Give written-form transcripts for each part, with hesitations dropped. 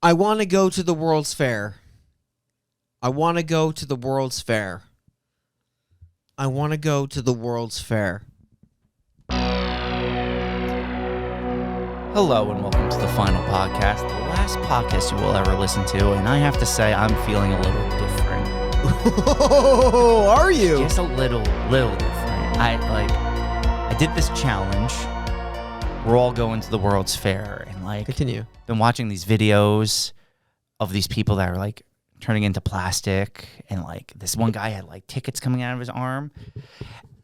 I want to go to the World's Fair. I want to go to the World's Fair. I want to go to the World's Fair. Hello and welcome to the final podcast, the last podcast you will ever listen to, and I have to say I'm feeling a little different. Oh, are you? Just a little different. I did this challenge. We're all going to the World's Fair, and Continue. been watching these videos of these people that are turning into plastic, and this one guy had tickets coming out of his arm,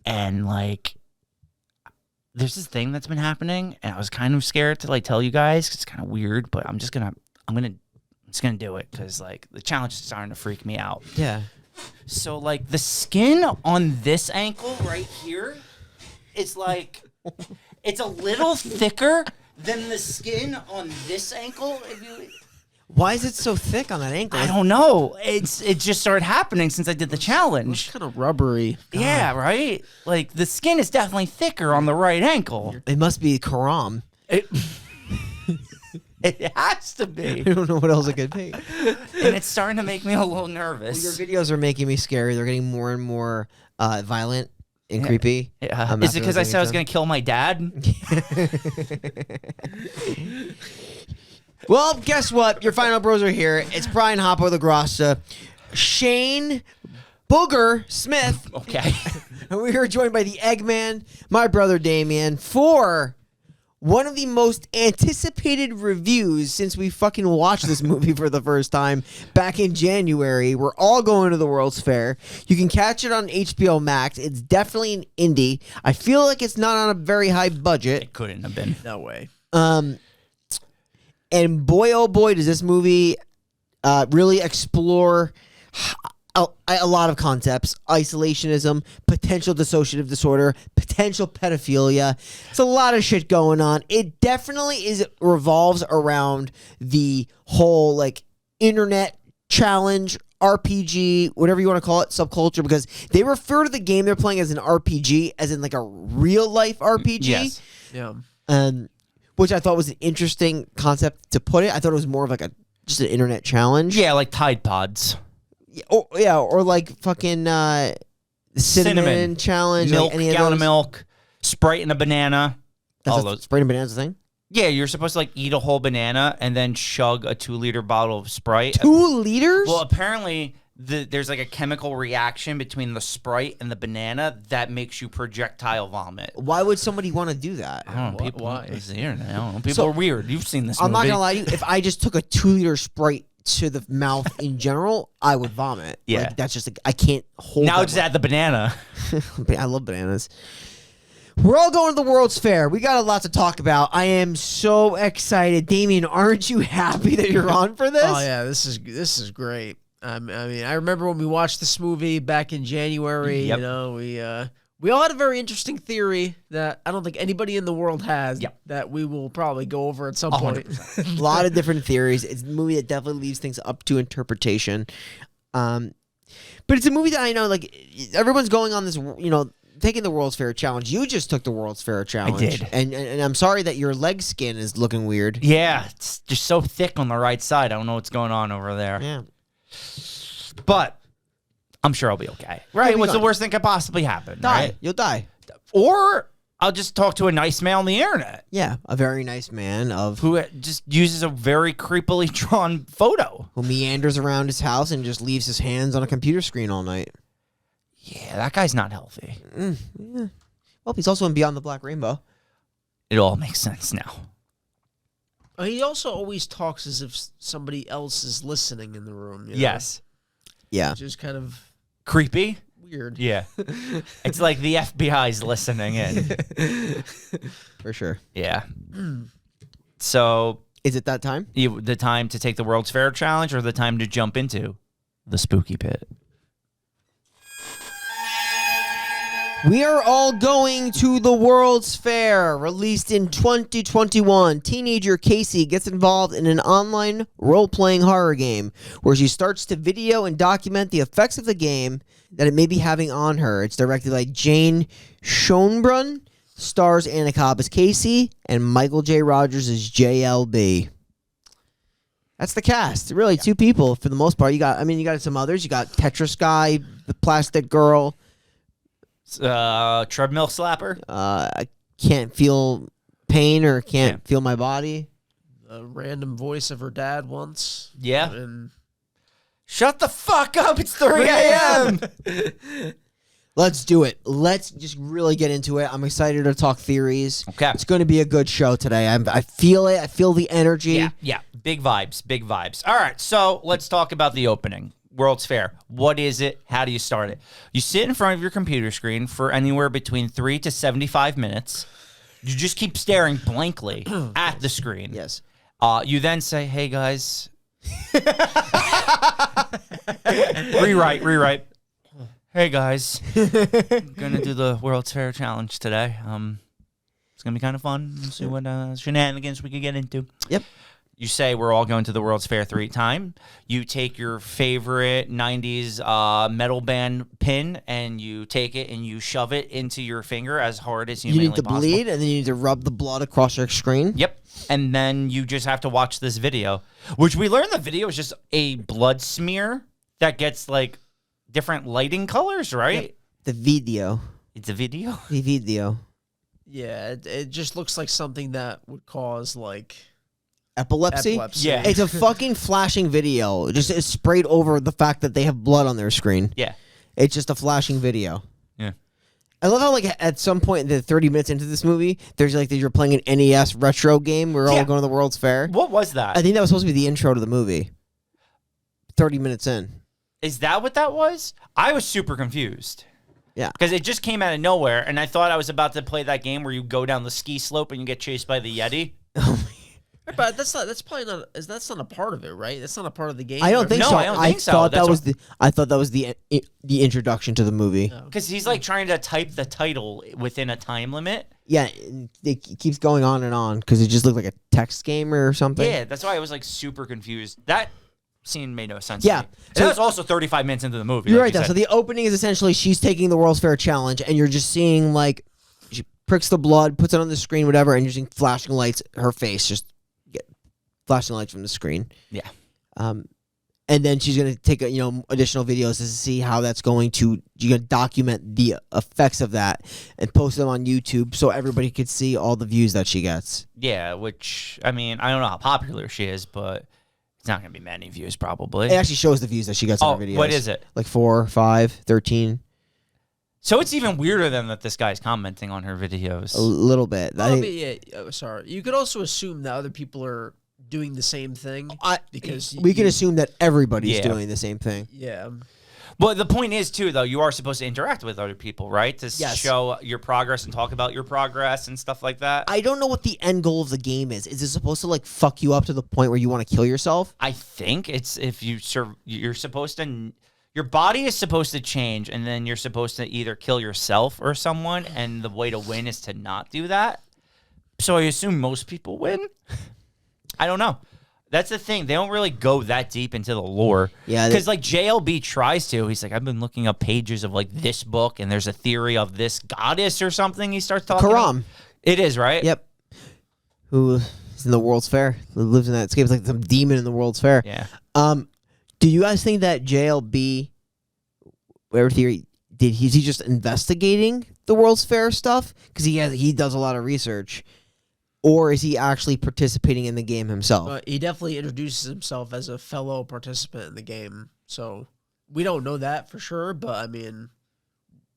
and there's this thing that's been happening, and I was kind of scared to tell you guys 'cause it's kind of weird, but I'm just gonna do it because the challenge is starting to freak me out. Yeah. So the skin on this ankle right here is it's a little thicker than the skin on this ankle. Why is it so thick on that ankle? I don't know. It just started happening since I did the challenge. It's kind of rubbery. Yeah, right? The skin is definitely thicker on the right ankle. It must be Karam. It has to be. I don't know what else it could be. And it's starting to make me a little nervous. Your videos are making me scary. They're getting more and more violent and creepy. Is it because I said I was going to kill my dad? Well, guess what? Your final bros are here. It's Brian Hoppo the Grassa, Shane Booger Smith. Okay. And we are joined by the Eggman, my brother Damien, for one of the most anticipated reviews since we fucking watched this movie for the first time back in January. We're all going to the World's Fair. You can catch it on HBO Max. It's definitely an indie. I feel like it's not on a very high budget. It couldn't have been. No way. And boy, oh boy, does this movie really explore a lot of concepts. Isolationism, potential dissociative disorder, potential pedophilia. It's a lot of shit going on. It definitely revolves around the whole internet challenge, RPG, whatever you want to call it, subculture, because they refer to the game they're playing as an RPG, as in a real life RPG. Yes. Yeah. Which I thought was an interesting concept to put it. I thought it was more of just an internet challenge. Yeah, Tide Pods. Or fucking cinnamon challenge. Milk, any of gallon those. of milk, Sprite and a banana. That's All a those. Sprite and bananas thing? Yeah, you're supposed to eat a whole banana and then chug a 2-liter bottle of Sprite. 2 liters? Well, apparently there's a chemical reaction between the Sprite and the banana that makes you projectile vomit. Why would somebody want to do that? I don't know. People, Why? It's the internet. I don't know. People are weird. You've seen this I'm movie. not going to lie to you. If I just took a 2-liter Sprite to the mouth in general, I would vomit. Yeah. That's just, I can't hold Now that just add the banana. I love bananas. We're all going to the World's Fair. We got a lot to talk about. I am so excited. Damien, aren't you happy that you're on for this? Oh yeah, this is great. I mean, I remember when we watched this movie back in January. Yep. You know, we all had a very interesting theory that I don't think anybody in the world has. Yep. That we will probably go over at some point. 100%. A lot of different theories. It's a movie that definitely leaves things up to interpretation. But it's a movie that I know, everyone's going on this, taking the World's Fair challenge. You just took the World's Fair challenge. I did. And I'm sorry that your leg skin is looking weird. Yeah, it's just so thick on the right side. I don't know what's going on over there. Yeah. But I'm sure I'll be okay. Right? be What's the fine. worst thing could possibly happen? Die. Right? You'll die. Or I'll just talk to a nice man on the internet Yeah. A very nice man who just uses a very creepily drawn photo. who meanders around his house and just leaves his hands on a computer screen all night. Yeah, that guy's not healthy. Yeah. Well, he's also in Beyond the Black Rainbow. It all makes sense now. He also always talks as if somebody else is listening in the room. You know? Yes. Yeah. Which is kind of Creepy? weird. Yeah. It's like the FBI's listening in. For sure. Yeah. So, Is it that time? the time to take the World's Fair challenge or the time to jump into the spooky pit? We are all going to the World's Fair. Released in 2021, teenager Casey gets involved in an online role-playing horror game where she starts to video and document the effects of the game that it may be having on her. It's directed by Jane Schoenbrunn, stars Anna Cobb as Casey, and Michael J. Rogers as JLB. That's the cast. Really, 2 people for the most part. You got some others. You got Tetris guy, the plastic girl. Treadmill slapper. I can't feel pain or can't feel my body. A random voice of her dad once. Yeah. And Shut the fuck up! It's 3 a.m. Let's do it. Let's just really get into it. I'm excited to talk theories. Okay. It's going to be a good show today. I feel it. I feel the energy. Yeah. Big vibes. Big vibes. All right. So let's talk about the opening. World's Fair. What is it? How do you start it? You sit in front of your computer screen for anywhere between 3 to 75 minutes. You just keep staring blankly at the screen. Yes. You then say, "Hey guys." Rewrite. Hey guys, I'm gonna do the World's Fair challenge today. It's gonna be kind of fun. We'll see what shenanigans we can get into. Yep. You say we're all going to the World's Fair 3 times. You take your favorite 90s metal band pin and you take it and you shove it into your finger as hard as You humanly need to possible. bleed, and then you need to rub the blood across your screen. Yep. And then you just have to watch this video, which we learned the video is just a blood smear that gets like different lighting colors, right? Yep. The video. It's a video. The video. yeah, it just looks like something that would cause like Epilepsy? Yeah. It's a fucking flashing video. It's sprayed over the fact that they have blood on their screen. Yeah. It's just a flashing video. Yeah. I love how, like, at some point, 30 minutes into this movie, there's like you're playing an NES retro game. We're all going to the World's Fair. What was that? I think that was supposed to be the intro to the movie. 30 minutes in. Is that what that was? I was super confused. Yeah. Because it just came out of nowhere, and I thought I was about to play that game where you go down the ski slope and you get chased by the Yeti. But that's probably not. That's not a part of it, right? That's not a part of the game. I don't think No, so. I don't think so. Thought That's I thought that was the introduction to the movie. Because he's like trying to type the title within a time limit. Yeah, it keeps going on and on because it just looked like a text game or something. Yeah, that's why I was like super confused. That scene made no sense Yeah. to me. And So- that was also 35 minutes into the movie. You're like right, you though. said. So the opening is essentially she's taking the World's Fair challenge, and you're just seeing, like, she pricks the blood, puts it on the screen, whatever, and you're seeing flashing lights, her face, just get flashing lights from the screen. Yeah. And then she's going to take, additional videos to see how that's going to, you're going to document the effects of that and post them on YouTube so everybody could see all the views that she gets. Yeah, which, I mean, I don't know how popular she is, but it's not going to be many views probably. It actually shows the views that she gets on her videos. What is it? Like 4, 5, 13. So it's even weirder than that this guy's commenting on her videos. A little bit. Well, I mean, sorry. You could also assume that other people are doing the same thing because we can assume that everybody's Yeah. doing the same thing. Yeah. Well, the point is, too, though, you are supposed to interact with other people, right? To Yes. show your progress and talk about your progress and stuff like that. I don't know what the end goal of the game is. Is it supposed to, like, fuck you up to the point where you want to kill yourself? I think it's if you're supposed to, your body is supposed to change, and then you're supposed to either kill yourself or someone, and the way to win is to not do that. So I assume most people win. I don't know. That's the thing. They don't really go that deep into the lore. Yeah, Because, like, JLB tries to. He's like, I've been looking up pages of, like, this book, and there's a theory of this goddess or something he starts talking about. Karam. It is, right? Yep. Who is in the World's Fair. Who lives in that escape. It's like some demon in the World's Fair. Yeah. Do you guys think that JLB, whatever theory, is he just investigating the World's Fair stuff? Because he does a lot of research. Or is he actually participating in the game himself? He definitely introduces himself as a fellow participant in the game. So we don't know that for sure, but I mean,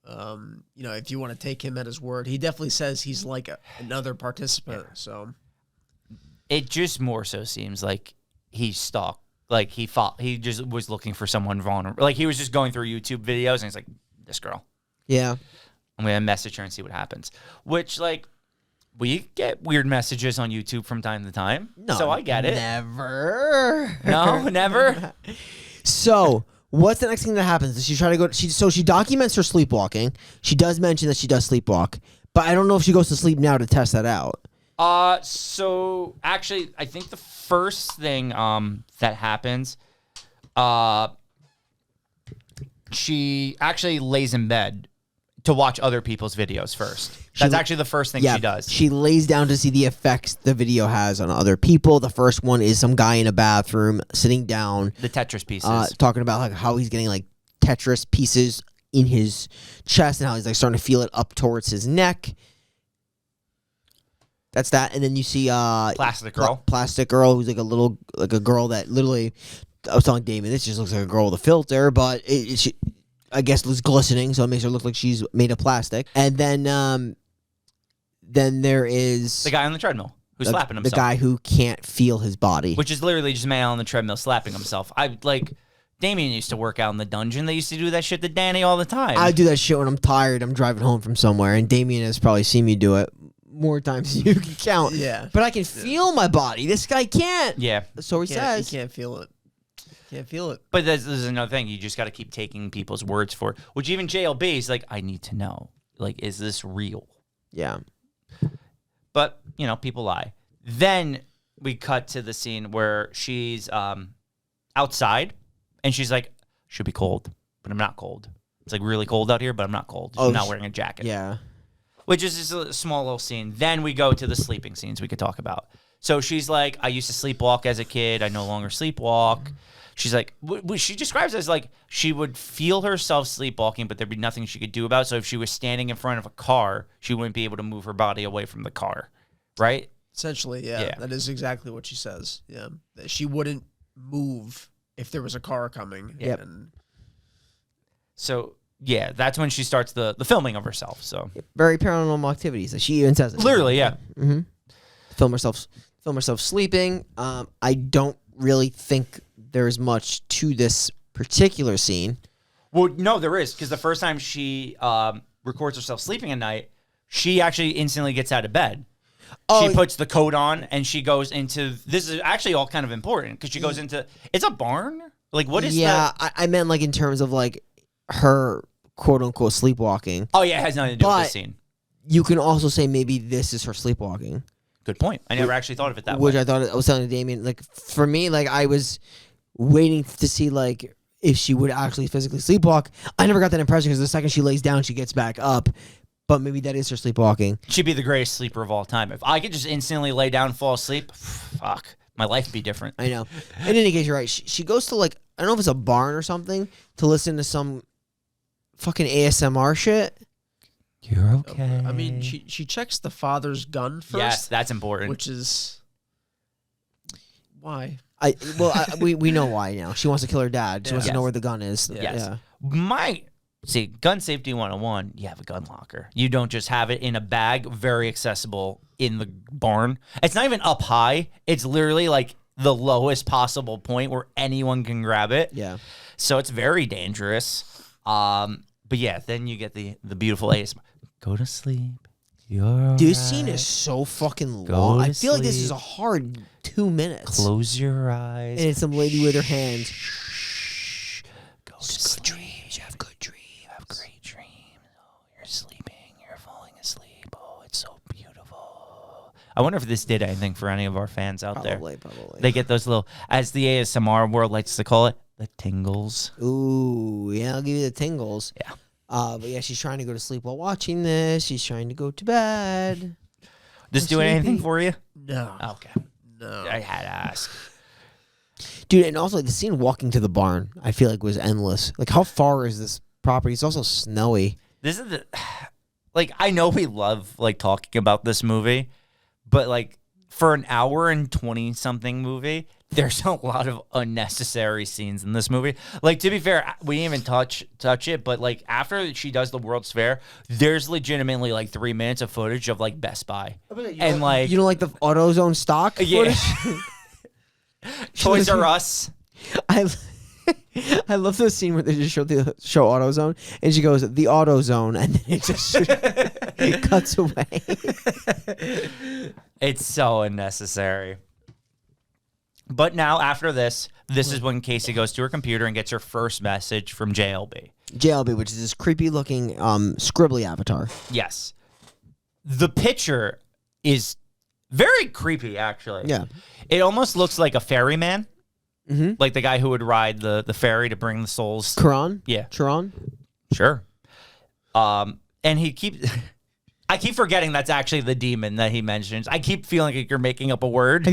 if you want to take him at his word, he definitely says he's like another participant. Yeah. So It just more so seems like he stalked. Like, he just was looking for someone vulnerable. Like, he was just going through YouTube videos, and he's like, this girl. Yeah. I'm going to message her and see what happens. Which, like, we get weird messages on YouTube from time to time. No, so I get it. Never. No, never? So, what's the next thing that happens? Does she try to go? She documents her sleepwalking. She does mention that she does sleepwalk, but I don't know if she goes to sleep now to test that out. So actually, I think the first thing that happens, she actually lays in bed to watch other people's videos first. That's actually the first thing she does. She lays down to see the effects the video has on other people. The first one is some guy in a bathroom sitting down. The Tetris pieces. Talking about like how he's getting like Tetris pieces in his chest and how he's like starting to feel it up towards his neck. That's that. And then you see Plastic Girl. Plastic Girl, who's like a girl that literally, I was telling Damien, this just looks like a girl with a filter, but she, I guess, looks glistening, so it makes her look like she's made of plastic. And then there is the guy on the treadmill who's slapping himself. The guy who can't feel his body. Which is literally just a man on the treadmill slapping himself. Damien used to work out in the dungeon. They used to do that shit to Danny all the time. I do that shit when I'm tired. I'm driving home from somewhere, and Damien has probably seen me do it more times than you can count. Yeah. But I can feel my body. This guy can't. Yeah. So he says. He can't feel it. Can't feel it. But this is another thing. You just got to keep taking people's words for it. Which even JLB is like, I need to know. Like, is this real? Yeah. But, people lie. Then we cut to the scene where she's outside, and she's like, should be cold, but I'm not cold. It's like really cold out here, but I'm not cold. I'm not wearing a jacket. Yeah. Which is just a small little scene. Then we go to the sleeping scenes we could talk about. So she's like, I used to sleepwalk as a kid. I no longer sleepwalk. She's like, she describes it as like she would feel herself sleepwalking, but there'd be nothing she could do about it. So if she was standing in front of a car, she wouldn't be able to move her body away from the car, right? Essentially, yeah. That is exactly what she says. Yeah, that she wouldn't move if there was a car coming. Yep. So, yeah, that's when she starts the filming of herself. So very paranormal activities. She even says it. Literally, yeah. Mm-hmm. Film herself sleeping. I don't really think there's much to this particular scene. Well, no, there is, because the first time she records herself sleeping at night, she actually instantly gets out of bed. She puts the coat on, and she goes into, this is actually all kind of important, because she goes into, it's a barn? Like, what is that? Yeah, I meant like in terms of like her quote-unquote sleepwalking. Oh, yeah, it has nothing to do with this scene. You can also say maybe this is her sleepwalking. Good point. I never actually thought of it that way. Which I was telling Damien, like, for me, like, I was waiting to see, like, if she would actually physically sleepwalk. I never got that impression because the second she lays down, she gets back up. But maybe that is her sleepwalking. She'd be the greatest sleeper of all time. If I could just instantly lay down and fall asleep, fuck, my life would be different. I know. In any case, you're right. She goes to, like, I don't know if it's a barn or something, to listen to some fucking ASMR shit. You're okay. I mean, she checks the father's gun first. Yes, that's important. Which is why. We know why now. She wants to kill her dad. She wants to know where the gun is. Yes. Yeah. Gun safety 101, you have a gun locker. You don't just have it in a bag, very accessible in the barn. It's not even up high. It's literally like the lowest possible point where anyone can grab it. Yeah. So it's very dangerous. But yeah, then you get the beautiful ASMR. Go to sleep. You're This scene is so fucking long. I feel like this is a hard 2 minutes. Close your eyes. And it's some lady with her hand. Go to sleep. Good dreams. You have good dreams. You have great dreams. Oh, you're sleeping. You're falling asleep. Oh, it's so beautiful. I wonder if this did anything for any of our fans out there. Probably. They get those little, as the ASMR world likes to call it, the tingles. Ooh, yeah, I'll give you the tingles. Yeah. But yeah, she's trying to go to sleep while watching this. She's trying to go to bed. This doing anything for you? No. Okay. No. I had to ask. Dude, and also the scene walking to the barn, I feel like was endless. Like, how far is this property? It's also snowy. This is like, I know we love like talking about this movie, but like for an hour and 20 something movie, there's a lot of unnecessary scenes in this movie. Like, to be fair, we didn't even touch it, but like after she does the World's Fair, there's legitimately like 3 minutes of footage of like Best Buy. And like, you don't like the AutoZone stock yeah. footage? Toys R Us. I love the scene where they just show AutoZone, and she goes, the AutoZone, and then it just it cuts away. It's so unnecessary. But now, after this is when Casey goes to her computer and gets her first message from JLB. JLB, which is this creepy-looking scribbly avatar. Yes. The picture is very creepy, actually. Yeah. It almost looks like a ferryman. Mm-hmm. Like the guy who would ride the ferry to bring the souls. Charon? Yeah. Charon? Sure. And he keeps... I keep forgetting that's actually the demon that he mentions. I keep feeling like you're making up a word.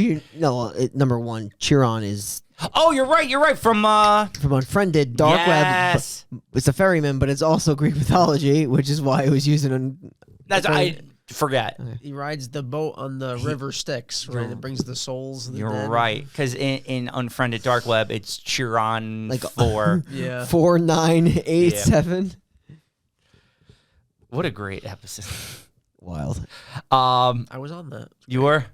Number one, Chiron is. Oh, you're right. You're right. From Unfriended, Dark yes. Web. It's a ferryman, but it's also Greek mythology, which is why it was used in. I forget. Okay. He rides the boat on the river Styx, right? It brings the souls. Of the dead. Right, because in Unfriended Dark Web, it's Chiron Like 4. Yeah. 4987. What a great episode. Wild. I was on that. You were?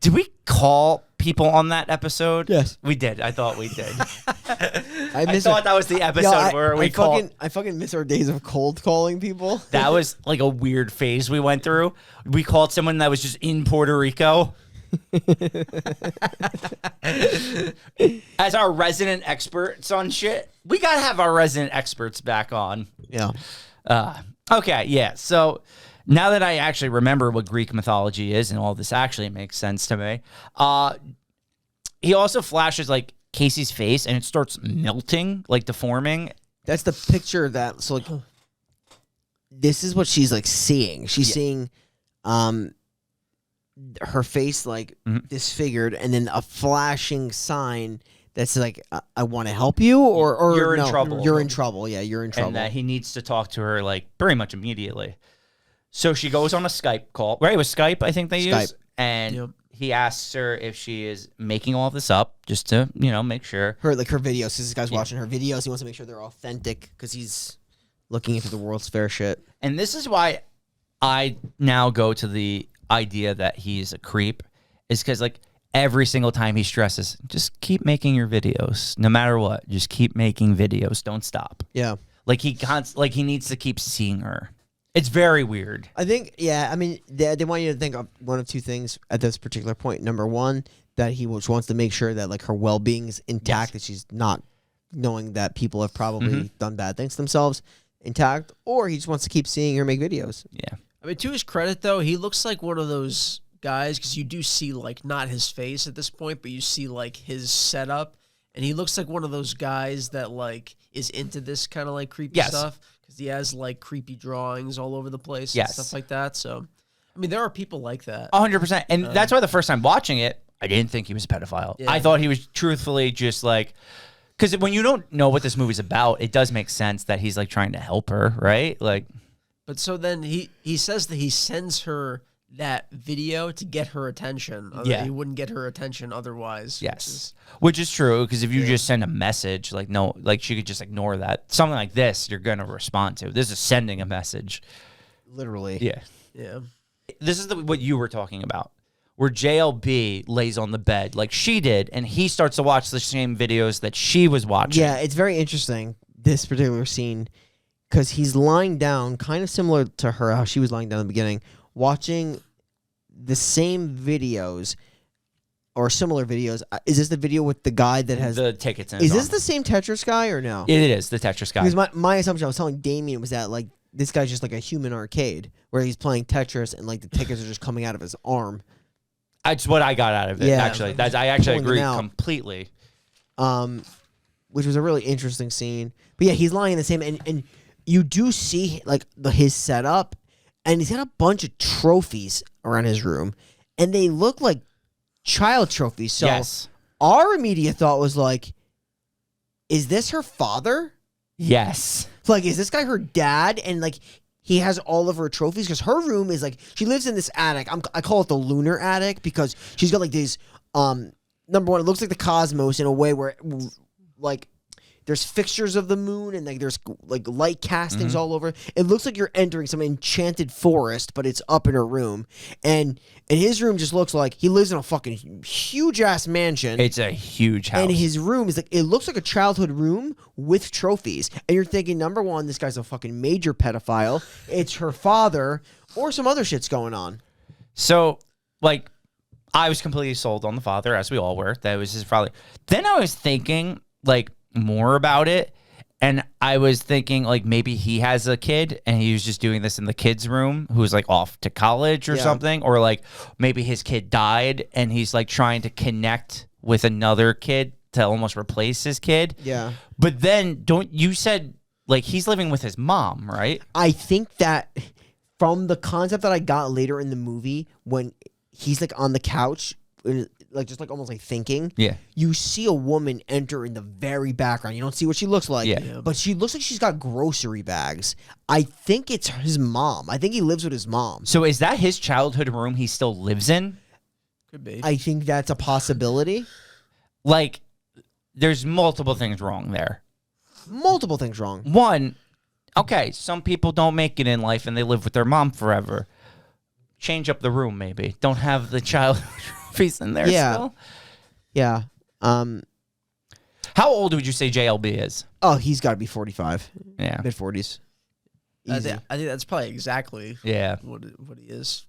Did we call people on that episode? Yes. We did. I thought we did. I thought that was the episode where we called. I fucking miss our days of cold calling people. That was like a weird phase we went through. We called someone that was just in Puerto Rico. As our resident experts on shit. We got to have our resident experts back on. Yeah. Okay, yeah. So now that I actually remember what Greek mythology is and all this actually makes sense to me, he also flashes like Casey's face and it starts melting, like deforming. That's the picture that. So like, this is what she's like seeing. She's seeing, her face like disfigured, and then a flashing sign that's like, I want to help you, or You're in no, trouble. You're in trouble. Yeah, you're in trouble. And that he needs to talk to her like very much immediately. So she goes on a Skype call. Right, it was Skype, I think they use. And he asks her if she is making all of this up, just to, make sure. Her videos. This guy's watching her videos. He wants to make sure they're authentic because he's looking into the World's Fair shit. And this is why I now go to the idea that he's a creep, is because like every single time he stresses, just keep making your videos, no matter what. Just keep making videos. Don't stop. Yeah. Like he needs to keep seeing her. It's very weird. I think, I mean, they want you to think of one of two things at this particular point. Number one, that he wants to make sure that like her well-being's intact, that she's not knowing that people have probably done bad things to themselves intact, or he just wants to keep seeing her make videos. Yeah. I mean, to his credit, though, he looks like one of those guys, because you do see, like, not his face at this point, but you see, like, his setup, and he looks like one of those guys that, like, is into this kind of, like, creepy stuff, because he has, like, creepy drawings all over the place and stuff like that, so, I mean, there are people like that. 100%, and that's why the first time watching it, I didn't think he was a pedophile. Yeah. I thought he was truthfully just, like, because when you don't know what this movie's about, it does make sense that he's, like, trying to help her, right? Like... But so then he says that he sends her that video to get her attention. Yeah. He wouldn't get her attention otherwise. Yes. Which is true, because if you just send a message, like, no, like, she could just ignore that. Something like this, you're going to respond to. This is sending a message. Literally. Yeah. Yeah. This is what you were talking about, where JLB lays on the bed like she did, and he starts to watch the same videos that she was watching. Yeah, it's very interesting, this particular scene, because he's lying down, kind of similar to her, how she was lying down in the beginning, watching the same videos or similar videos. Is this the video with the guy that has the tickets in his his Is this arm. the same Tetris guy or no? It is the Tetris guy. Because my assumption, I was telling Damien, was that like this guy's just like a human arcade where he's playing Tetris and like the tickets are just coming out of his arm. That's what I got out of it, actually. I actually agree completely. Which was a really interesting scene. But yeah, he's lying in the same, and you do see like his setup, and he's got a bunch of trophies around his room, and they look like child trophies. So our immediate thought was like, is this her father? Yes. Like, is this guy her dad? And like, he has all of her trophies, because her room is like, she lives in this attic. I call it the lunar attic, because she's got like these, number one, it looks like the cosmos in a way where like there's fixtures of the moon and like there's like light castings all over. It looks like you're entering some enchanted forest, but it's up in her room. And his room just looks like he lives in a fucking huge ass mansion. It's a huge house. And his room is like, it looks like a childhood room with trophies. And you're thinking, number one, this guy's a fucking major pedophile. It's her father, or some other shit's going on. So, like, I was completely sold on the father, as we all were. That was his father. Then I was thinking, like, more about it, and I was thinking, like, maybe he has a kid and he was just doing this in the kid's room, who's like off to college or something, or like maybe his kid died and he's like trying to connect with another kid to almost replace his kid. Yeah. But then you said like he's living with his mom, right? I think that from the concept that I got later in the movie when he's like on the couch, like just like almost like thinking. Yeah. You see a woman enter in the very background. You don't see what she looks like. Yeah. But she looks like she's got grocery bags. I think it's his mom. I think he lives with his mom. So is that his childhood room he still lives in? Could be. I think that's a possibility. Like, there's multiple things wrong there. Multiple things wrong. One, okay, some people don't make it in life and they live with their mom forever. Change up the room, maybe. Don't have the child trophies in there still. Yeah. How old would you say JLB is? Oh, he's got to be 45. Yeah. Mid-40s. I Easy. think that's probably exactly Yeah. what he is.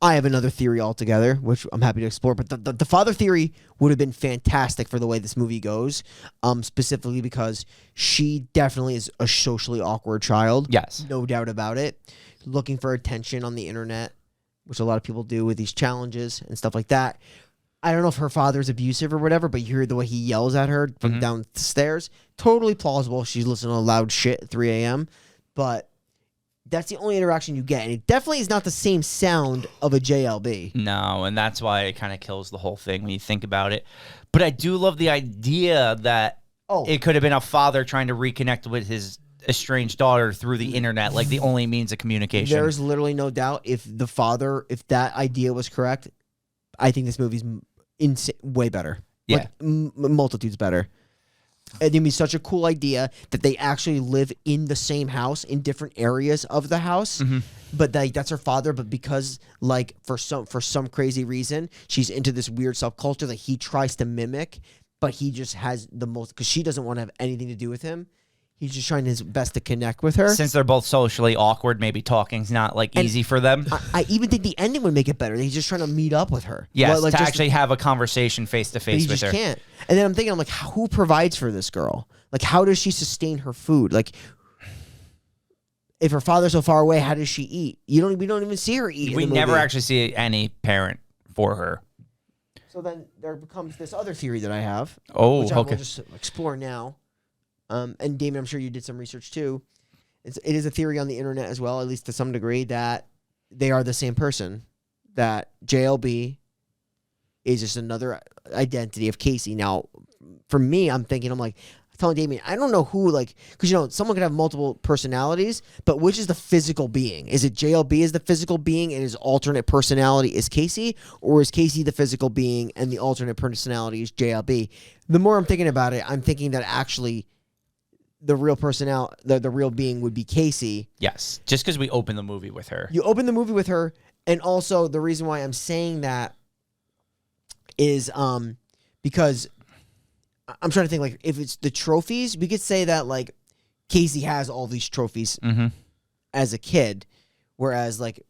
I have another theory altogether, which I'm happy to explore. But the father theory would have been fantastic for the way this movie goes, specifically because she definitely is a socially awkward child. Yes. No doubt about it. Looking for attention on the internet, which a lot of people do with these challenges and stuff like that. I don't know if her father's abusive or whatever, but you hear the way he yells at her from downstairs. Totally plausible. She's listening to loud shit at 3 a.m. But that's the only interaction you get. And it definitely is not the same sound of a JLB. No, and that's why it kind of kills the whole thing when you think about it. But I do love the idea that it could have been a father trying to reconnect with his estranged daughter through the internet, like the only means of communication. There's literally no doubt if that idea was correct, I think this movie's way better. Yeah. Like, multitudes better. It'd be such a cool idea that they actually live in the same house in different areas of the house, but that's her father. But because like for some crazy reason, she's into this weird subculture that he tries to mimic, but he just has the most because she doesn't want to have anything to do with him. He's just trying his best to connect with her. Since they're both socially awkward, maybe talking's not like easy for them. I even think the ending would make it better. He's just trying to meet up with her. Yes, like to just, actually have a conversation face to but face he with just her. can't. And then I'm thinking, I'm like, who provides for this girl? Like, how does she sustain her food? Like, if her father's so far away, how does she eat? We don't even see her eat. We in the never movie. actually see any parent for her. So then there becomes this other theory that I have, Oh, which I will okay. just explore now. And Damon, I'm sure you did some research too. It is a theory on the internet as well, at least to some degree, that they are the same person. That JLB is just another identity of Casey. Now, for me, I'm telling Damien, I don't know who, like, because, someone can have multiple personalities, but which is the physical being? Is it JLB is the physical being and his alternate personality is Casey? Or is Casey the physical being and the alternate personality is JLB? The more I'm thinking about it, I'm thinking that actually the real the real being would be Casey. Yes, just because we open the movie with her. You open the movie with her, and also the reason why I'm saying that is because I'm trying to think, like, if it's the trophies, we could say that, like, Casey has all these trophies as a kid, whereas, like,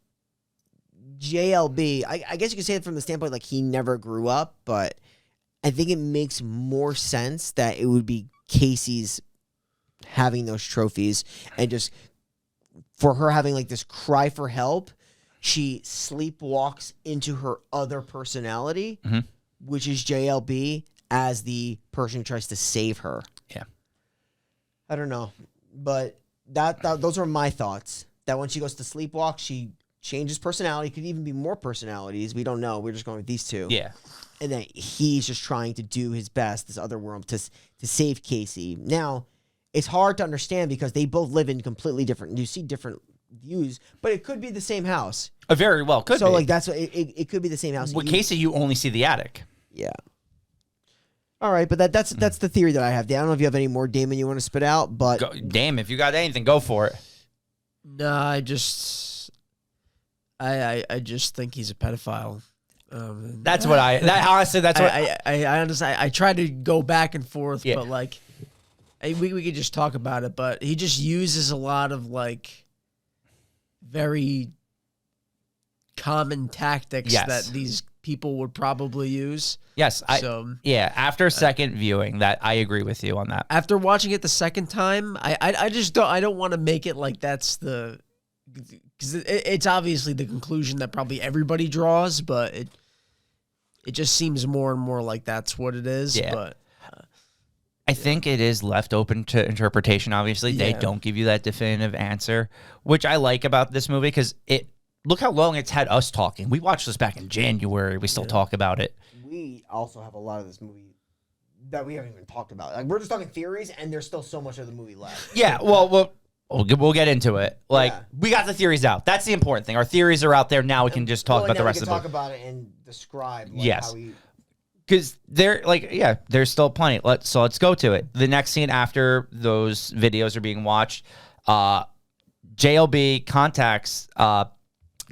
JLB, I guess you could say it from the standpoint, like, he never grew up, but I think it makes more sense that it would be Casey's having those trophies, and just for her having, like, this cry for help, she sleepwalks into her other personality, which is JLB, as the person who tries to save her. Yeah. I don't know. But those are my thoughts. That when she goes to sleepwalk, she changes personality. Could even be more personalities. We don't know. We're just going with these two. Yeah. And then he's just trying to do his best, this other world, to save Casey. Now, it's hard to understand because they both live in completely different, you see different views, but it could be the same house. Very well could be. So, like, that's what it could be the same house. With Casey, you only see the attic. Yeah. All right, but that's the theory that I have. I don't know if you have any more, Damon, you want to spit out, but Damn, if you got anything, go for it. No, I just think he's a pedophile. That's what honestly, that's what I honestly I try to go back and forth, Yeah. but like we could just talk about it. But he just uses a lot of like very common tactics that these people would probably use. Yes, after second viewing, that I agree with you on that. After watching it the second time, I just don't want to make it like that's the, because it's obviously the conclusion that probably everybody draws, but it just seems more and more like that's what it is. Yeah. But I think it is left open to interpretation. Obviously, they Yeah. don't give you that definitive answer, which I like about this movie because look how long it's had us talking. We watched this back in January. We still talk about it. We also have a lot of this movie that we haven't even talked about. Like we're just talking theories, and there's still so much of the movie left. Yeah, well, we'll get into it. Like Yeah. we got the theories out. That's the important thing. Our theories are out there now. We can just talk about the rest of the talk movie. about it and describe. Like, Yes. How we, Because there's still plenty. Let's go to it. The next scene after those videos are being watched, JLB contacts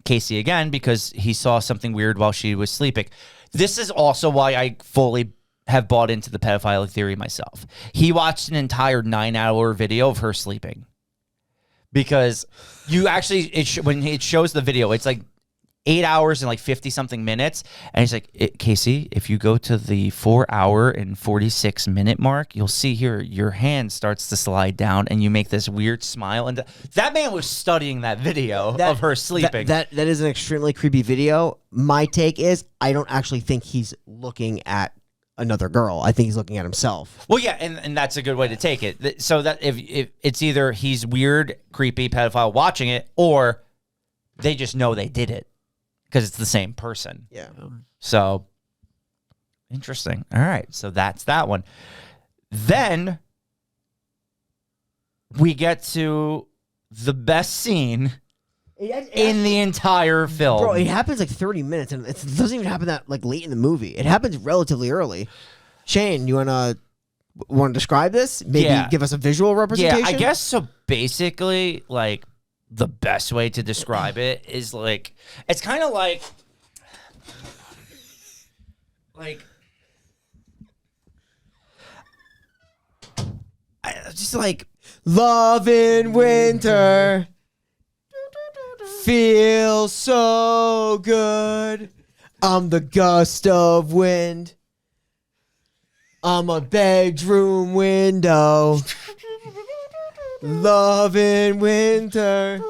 Casey again because he saw something weird while she was sleeping. This is also why I fully have bought into the pedophile theory myself. He watched an entire 9-hour video of her sleeping because you actually when it shows the video, it's like 8 hours and like 50-something minutes. And he's like, Casey, if you go to the 4-hour and 46-minute mark, you'll see here your hand starts to slide down and you make this weird smile. And that man was studying that video of her sleeping. That is an extremely creepy video. My take is I don't actually think he's looking at another girl. I think he's looking at himself. Well, yeah, and that's a good way to take it. So that if it's either he's weird, creepy, pedophile watching it, or they just know they did it. Because it's the same person. Yeah. So, interesting. All right. So that's that one. Then we get to the best scene in the entire film. Bro, it happens like 30 minutes, and it doesn't even happen that like late in the movie. It happens relatively early. Shane, you want to describe this? Maybe give us a visual representation? Yeah, I guess so. Basically, like, the best way to describe it is like it's kind of like just like love in winter feels so good. I'm the gust of wind. I'm a bedroom window. Love in winter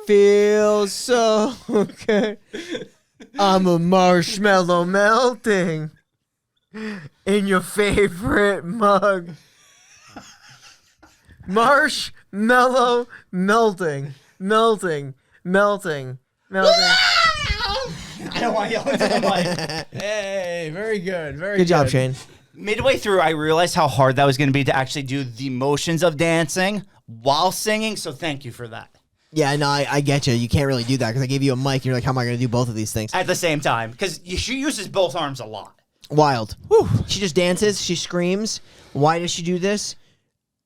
feels so good. I'm a marshmallow melting in your favorite mug. Marshmallow melting. I don't want to yell into the mic. Hey, very good. Very Good job, Shane. Midway through, I realized how hard that was going to be to actually do the motions of dancing while singing, so thank you for that. Yeah, no, I get you. You can't really do that because I gave you a mic and you're like, how am I going to do both of these things? At the same time, because she uses both arms a lot. Wild. Whew. She just dances. She screams. Why does she do this?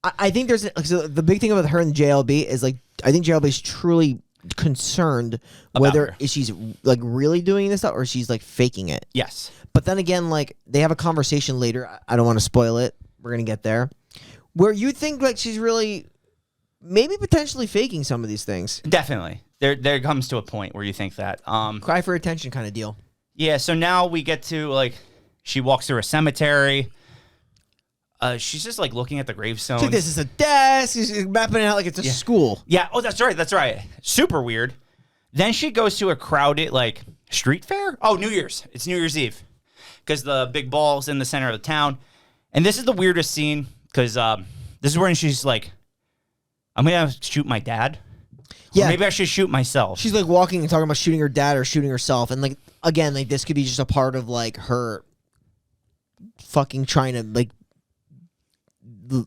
I think there's so the big thing about her and JLB is like I think JLB is truly concerned whether she's like really doing this stuff or she's like faking it. Yes. But then again, like they have a conversation later. I don't want to spoil it. We're gonna get there, where you think like she's really, maybe potentially faking some of these things. Definitely. There comes to a point where you think that. Cry for attention kind of deal. Yeah. So now we get to like she walks through a cemetery. She's just like looking at the gravestones. Like this is a desk. She's mapping it out like it's a school. Yeah. Oh, that's right. That's right. Super weird. Then she goes to a crowded like street fair. Oh, New Year's. It's New Year's Eve because the big ball's in the center of the town. And this is the weirdest scene because this is when she's like, I'm going to shoot my dad. Yeah. Or maybe I should shoot myself. She's like walking and talking about shooting her dad or shooting herself. And like, again, like this could be just a part of like her fucking trying to like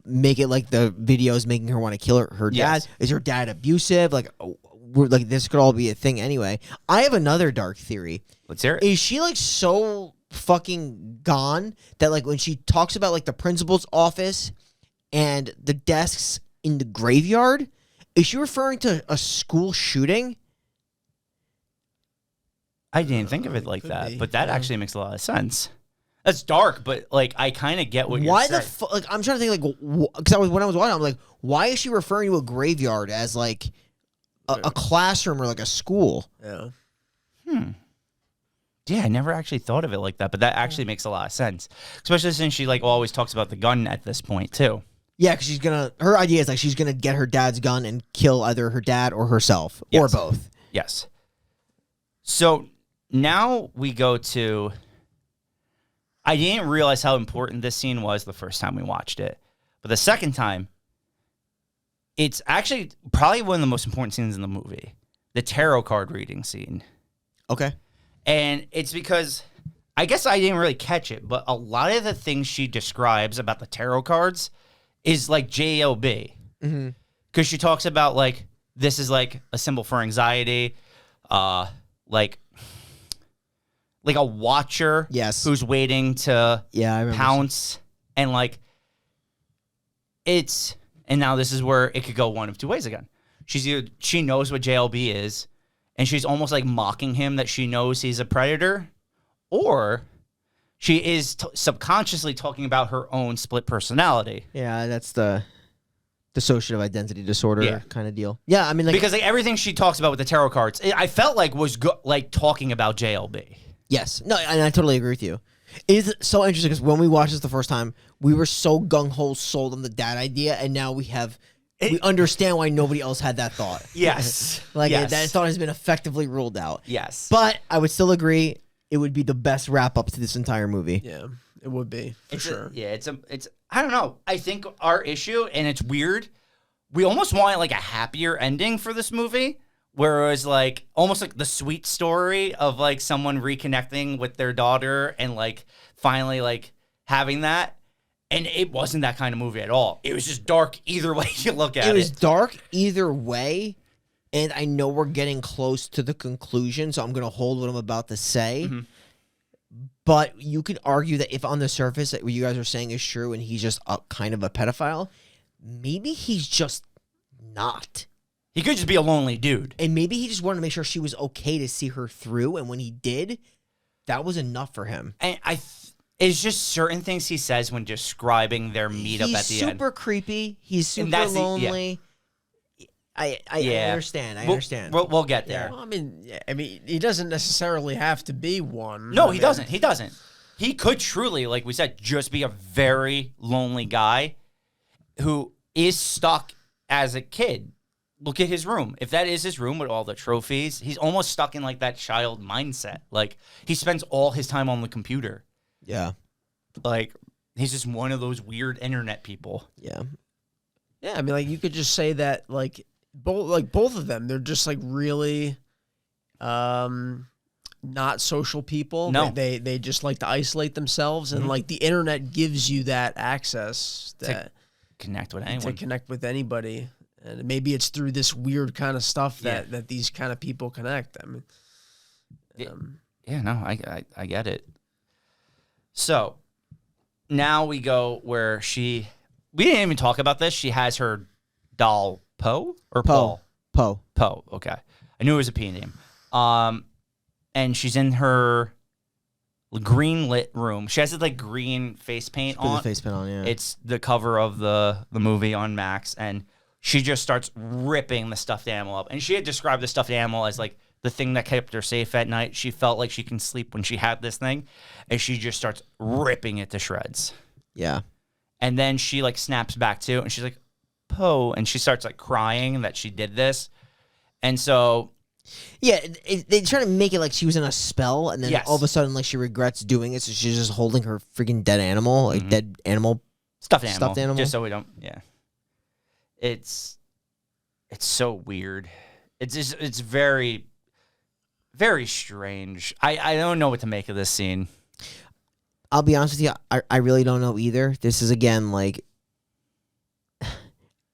make it like the videos making her want to kill her dad. Yes. Is her dad abusive? Like, we're like this could all be a thing anyway. I have another dark theory. Let's hear it. Is she like so fucking gone that like when she talks about like the principal's office and the desks in the graveyard, is she referring to a school shooting? I didn't think of it like that, be, but that actually makes a lot of sense. That's dark, but like I kind of get what you're Why saying. the fuck? Like I'm trying to think like because when I was watching, I'm like, why is she referring to a graveyard as like a classroom or like a school? Yeah. Yeah, I never actually thought of it like that, but that actually makes a lot of sense, especially since she like always talks about the gun at this point too. Yeah, because her idea is like she's gonna get her dad's gun and kill either her dad or herself or Yes. both. Yes. So now we go to. I didn't realize how important this scene was the first time we watched it. But the second time, it's actually probably one of the most important scenes in the movie. The tarot card reading scene. Okay. And it's because, I guess I didn't really catch it, but a lot of the things she describes about the tarot cards is like JLB. Mm-hmm. Because she talks about, like, this is like a symbol for anxiety, like a watcher who's waiting to pounce. And, like, and now this is where it could go one of two ways again. She knows what JLB is, and she's almost like mocking him that she knows he's a predator, or she is subconsciously talking about her own split personality. Yeah, that's the dissociative identity disorder kind of deal. Yeah, I mean, like, because like everything she talks about with the tarot cards, I felt like was like talking about JLB. Yes, no, and I totally agree with you. It is so interesting because when we watched this the first time, we were so gung-ho sold on the dad idea, and now we understand why nobody else had that thought. Yes. That thought has been effectively ruled out. Yes. But I would still agree it would be the best wrap-up to this entire movie. Yeah, it would be, for sure. It's I don't know. I think our issue, and it's weird, we almost want like a happier ending for this movie. Whereas, like, almost like the sweet story of, like, someone reconnecting with their daughter and, like, finally, like, having that. And it wasn't that kind of movie at all. It was just dark either way you look at it. It was dark either way, and I know we're getting close to the conclusion, so I'm going to hold what I'm about to say. Mm-hmm. But you could argue that if on the surface that what you guys are saying is true and he's just kind of a pedophile, maybe he's just not. He could just be a lonely dude. And maybe he just wanted to make sure she was okay to see her through. And when he did, that was enough for him. And it's just certain things he says when describing their meetup at the end. He's super creepy. He's super lonely. I understand. I understand. We'll get there. Well, I mean, he doesn't necessarily have to be one. No, he doesn't. He doesn't. He could truly, like we said, just be a very lonely guy who is stuck as a kid. Look at his room. If that is his room with all the trophies, he's almost stuck in like that child mindset. Like he spends all his time on the computer. Yeah. Like he's just one of those weird internet people. Yeah. Yeah, I mean, like you could just say that like both of them, they're just like really not social people. No. They just like to isolate themselves, and like the internet gives you that access to connect with anyone. To connect with anybody. And maybe it's through this weird kind of stuff that these kind of people connect. I mean, I get it. So now we go where we didn't even talk about this. She has her doll Poe or Paul? Poe. Okay. I knew it was a P name. And she's in her green lit room. She has this like green face paint on. The face paint on, yeah. It's the cover of the movie on Max, and she just starts ripping the stuffed animal up. And she had described the stuffed animal as like the thing that kept her safe at night. She felt like she can sleep when she had this thing. And she just starts ripping it to shreds. Yeah. And then she like snaps back too. And she's like, Poe. And she starts like crying that she did this. And so... yeah, they try to make it like she was in a spell. And then all of a sudden like she regrets doing it. So she's just holding her freaking dead animal. Like dead animal. Stuffed animal. Just so we don't... yeah. It's so weird. It's very, very strange. I don't know what to make of this scene. I'll be honest with you. I really don't know either. This is again like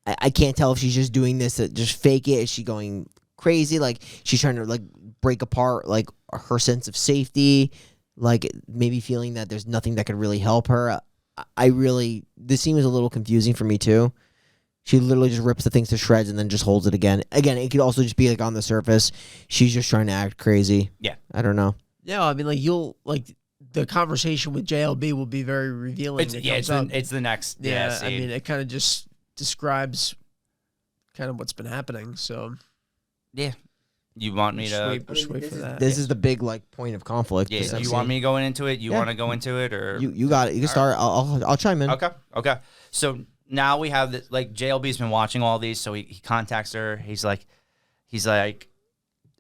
I can't tell if she's just doing this to just fake it. Is she going crazy? Like she's trying to like break apart like her sense of safety. Like maybe feeling that there's nothing that could really help her. This scene was a little confusing for me too. She literally just rips the things to shreds and then just holds it again. Again, it could also just be like on the surface. She's just trying to act crazy. Yeah. I don't know. Yeah, I mean, like the conversation with JLB will be very revealing. It's the next. Yeah, I mean, it kind of just describes kind of what's been happening. So. Yeah. You want me to? Just wait for that. This is the big like point of conflict. Yeah. You want me going into it? You want to go into it, or you got it? You can start. I'll chime in. Okay. So. Now we have this, like JLB's been watching all these, so he contacts her. He's like,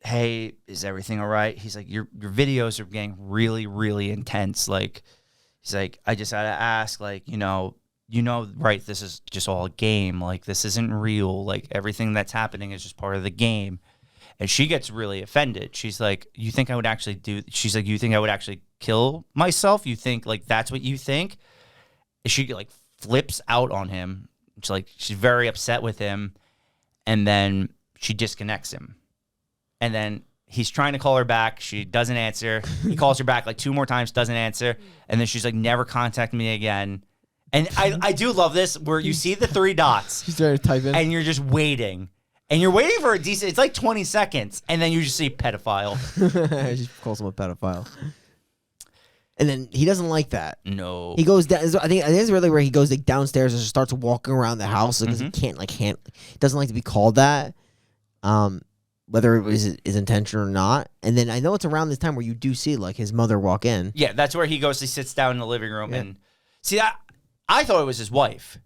hey, is everything all right? He's like, your videos are getting really, really intense. Like, He's like, I just gotta ask, like, right, this is just all a game. Like, this isn't real. Like, everything that's happening is just part of the game. And she gets really offended. She's like, you think I would actually do, she's like, you think I would actually kill myself? You think, like, that's what you think? And she, like, flips out on him. She's very upset with him. And then she disconnects him. And then he's trying to call her back. She doesn't answer. He calls her back like 2 more times, doesn't answer. And then she's like, never contact me again. And I do love this where you see the 3 dots. She's trying to type in. And you're just waiting. And you're waiting for a decent, it's like 20 seconds. And then you just see pedophile. She calls him a pedophile. And then he doesn't like that. No. He goes down. I think it's really where he goes like downstairs and just starts walking around the house because he can't doesn't like to be called that. Whether it was his intention or not. And then I know it's around this time where you do see like his mother walk in. Yeah, that's where he goes. He sits down in the living room and see. I thought it was his wife,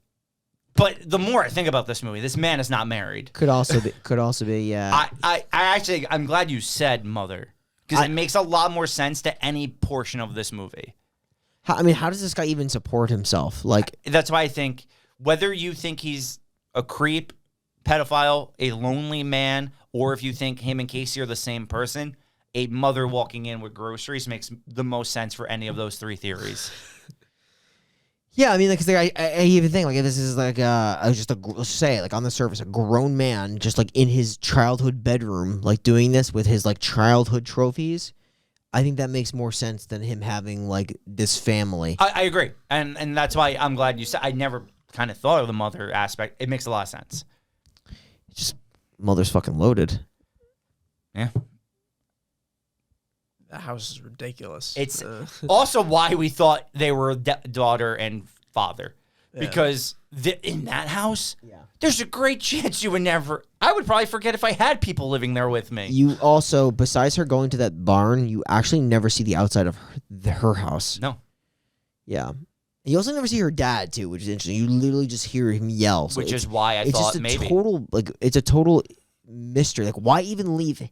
but the more I think about this movie, this man is not married. Could also be. Yeah. I'm glad you said mother because it makes a lot more sense to any portion of this movie. How does this guy even support himself? Like that's why I think whether you think he's a creep, pedophile, a lonely man, or if you think him and Casey are the same person, a mother walking in with groceries makes the most sense for any of those 3 theories. Yeah, I mean, like, I even think like if this is like let's say like on the surface, a grown man just like in his childhood bedroom, like doing this with his like childhood trophies. I think that makes more sense than him having like this family. I agree, and that's why I'm glad you said. I never kind of thought of the mother aspect. It makes a lot of sense. Just mother's fucking loaded. Yeah. The house is ridiculous. It's also why we thought they were daughter and father. Yeah. Because in that house, there's a great chance you would never... I would probably forget if I had people living there with me. You also, besides her going to that barn, you actually never see the outside of her house. No. Yeah. You also never see her dad, too, which is interesting. You literally just hear him yell. So which is why I thought maybe. It's a total mystery. Like, why even leave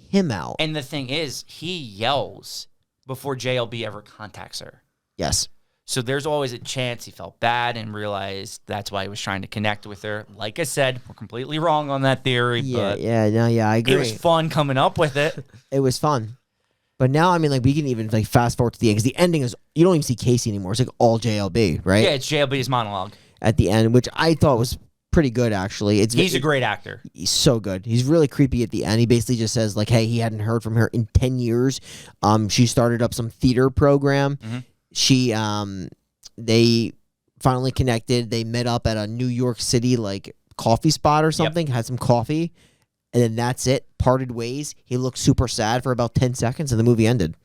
him out? And the thing is, he yells before JLB ever contacts her. Yes. So there's always a chance he felt bad and realized that's why he was trying to connect with her. Like I said, we're completely wrong on that theory. Yeah, I agree. It was fun coming up with it. It was fun. But now, I mean, like, we can even like fast forward to the end because the ending is you don't even see Casey anymore. It's like all JLB, right? Yeah, it's JLB's monologue at the end, which I thought was pretty good. Actually, he's a great actor. He's so good. He's really creepy at the end. He basically just says like, "Hey, he hadn't heard from her in 10 years. She started up some theater program. They finally connected. They met up at a New York City like coffee spot or something. Had some coffee." And then that's it. Parted ways. He looked super sad for about 10 seconds, and the movie ended.